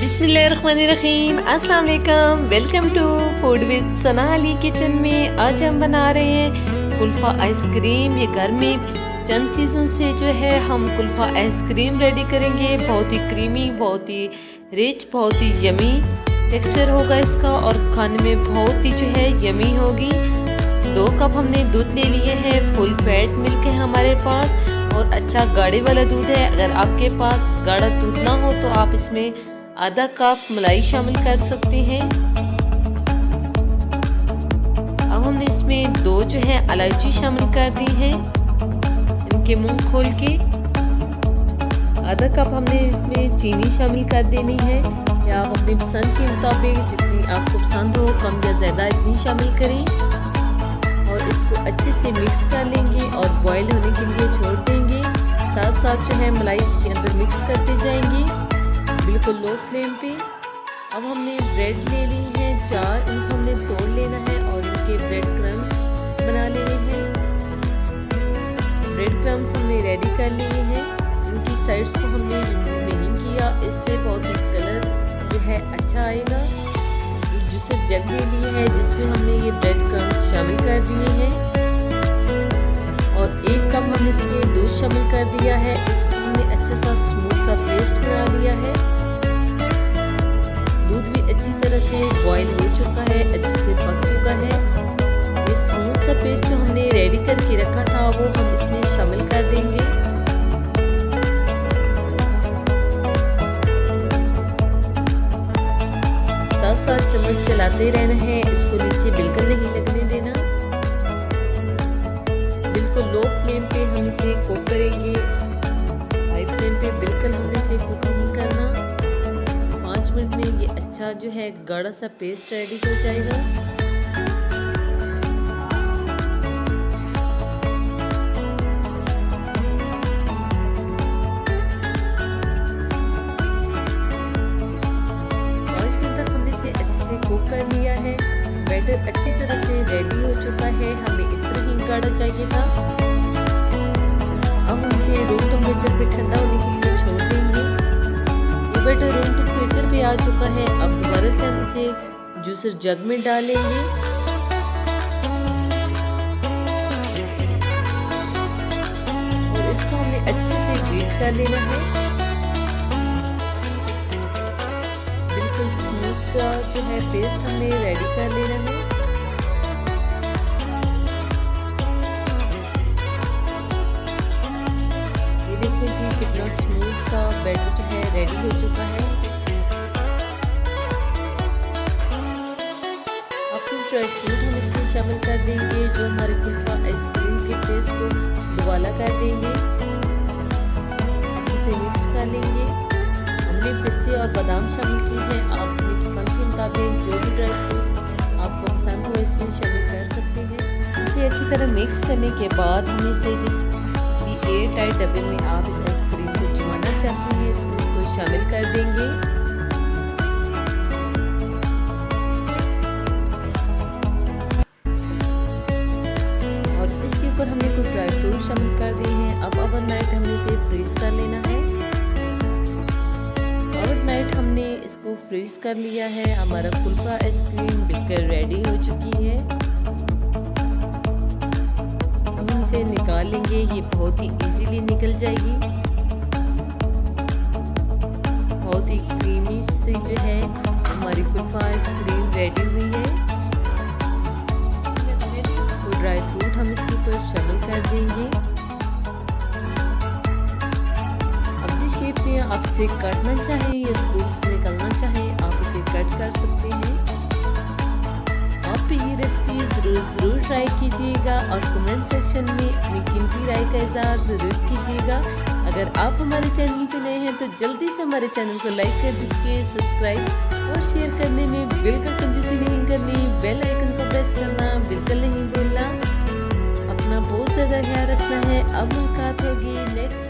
बिस्मिल्लाहिर्रहमानिर्रहीम, अस्सलाम वालेकुम। Welcome to food with Sana Ali kitchen में। आज हम बना रहे हैं कुल्फ़ा आइसक्रीम। ये घर में चंद चीज़ों से जो है हम कुल्फ़ा आइसक्रीम रेडी करेंगे। बहुत ही क्रीमी, बहुत ही रिच, बहुत ही यमी टेक्सचर होगा इसका और खाने में बहुत ही जो है यमी होगी। 2 कप हमने दूध ले लिए हैं। फुल फैट मिल्क है हमारे पास और अच्छा गाढ़े वाला दूध है। अगर आपके पास गाढ़ा दूध ना हो तो आप इसमें आधा कप मलाई शामिल कर सकते हैं। अब हमने इसमें 2 जो है इलायची शामिल कर दी है, इनके मुंह खोल के। आधा कप हमने इसमें चीनी शामिल कर देनी है, या आप अपनी पसंद के मुताबिक जितनी आपको पसंद हो कम या ज़्यादा इतनी शामिल करें। और इसको अच्छे से मिक्स कर लेंगे और बॉईल होने के लिए छोड़ देंगे। साथ साथ जो है मलाई इसके अंदर मिक्स करते जाएंगे बिल्कुल लो फ्लेम पे। अब हमने ब्रेड ले ली हैं 4, इनको हमने तोड़ लेना है और इनके ब्रेड क्रम्स बना लेने हैं। ब्रेड क्रम्स हमने रेडी कर लिए हैं। इनकी साइड्स को हमने रिमूव नहीं किया, इससे बहुत ही कलर जो है अच्छा आएगा। एक जूसर जग ले लिए है जिसमें हमने ये ब्रेड क्रम्स शामिल कर दिए हैं और 1 कप हमने इसमें दूध शामिल कर दिया है। इसको हमने अच्छा सा स्मूथ सा पेस्ट बना लिया है। दूध भी अच्छी तरह से बॉईल हो चुका है, अच्छे से पक चुका है। ये स्मूथ सा पेस्ट जो हमने रेडी करके रखा था वो हम इसमें शामिल कर देंगे। साथ साथ चम्मच चलाते रहना है, इसको नीचे बिल्कुल नहीं लगने देना। बिल्कुल लो फ्लेम पे हम इसे कुक करेंगे, हाई फ्लेम पे बिल्कुल हमने इसे कुक नहीं करना। 5 मिनट में ये अच्छा जो है गाढ़ा सा पेस्ट रेडी हो जाएगा। कुक कर लिया है। बैटर अच्छी तरह से रेडी हो चुका है, हमें इतना ही गाढ़ा चाहिए था। अब हम इसे रूम टेम्परेचर पे ठंडा होने के लिए छोड़ देंगे। ये बैटर रूम टेम्परेचर पे आ चुका है। अब दोबारा से हम इसे जूसर जग में डालेंगे और इसको हमने अच्छे से बीट कर लेना है। स्मूथ सा जो है पेस्ट हमने रेडी कर लेना है। ये देखिए जी कितना स्मूथ सा बैटर जो है रेडी हो चुका है। अब कुछ ड्राई फ्रूट हम इसमें शामिल कर देंगे जो हमारे कुल्फा आइसक्रीम के टेस्ट को दुबाला कर देंगे। अच्छे से मिक्स कर लेंगे। हमने पिस्ते और बादाम शामिल की है, आप अपनी पसंद के मुताबिक जो भी ड्राई फ्रूट आपको पसंद हो इसमें शामिल कर सकते हैं। इसे अच्छी तरह मिक्स करने के बाद हम इसे जिस भी एयर टाइट डब्बे में आप इस आइसक्रीम को जमाना चाहते हैं इसमें इसको शामिल कर देंगे। और इसके ऊपर हमने कुछ ड्राई फ्रूट शामिल कर दिए हैं। अब ओवरनाइट हमने इसे फ्रीज कर लेना है। ओवरनाइट हमने इसको फ्रीज कर लिया है। हमारा कुल्फा आइसक्रीम बिल्कुल रेडी हो चुकी है। हम इसे निकाल लेंगे, ये बहुत ही इजीली निकल जाएगी। बहुत ही क्रीमी से जो है हमारी कुल्फा आइसक्रीम रेडी हुई है। तो ड्राई फ्रूट हम इसके ऊपर शामिल कर देंगे। शेप में आप इसे काटना चाहें या स्कूप से निकलना चाहें आप इसे कट कर सकते हैं। आप ये रेसिपी ज़रूर ट्राई कीजिएगा और कमेंट सेक्शन में अपनी कीमती राय का इज़हार ज़रूर कीजिएगा। अगर आप हमारे चैनल पे नए हैं तो जल्दी से हमारे चैनल को लाइक कर दीजिए, सब्सक्राइब और शेयर करने में बिल्कुल कंजूसी नहीं करनी। बेल आइकन को प्रेस करना बिल्कुल नहीं भूलना। अपना बहुत ज़्यादा ख्याल रखना है। अब मुलाकात होगी नेक्स्ट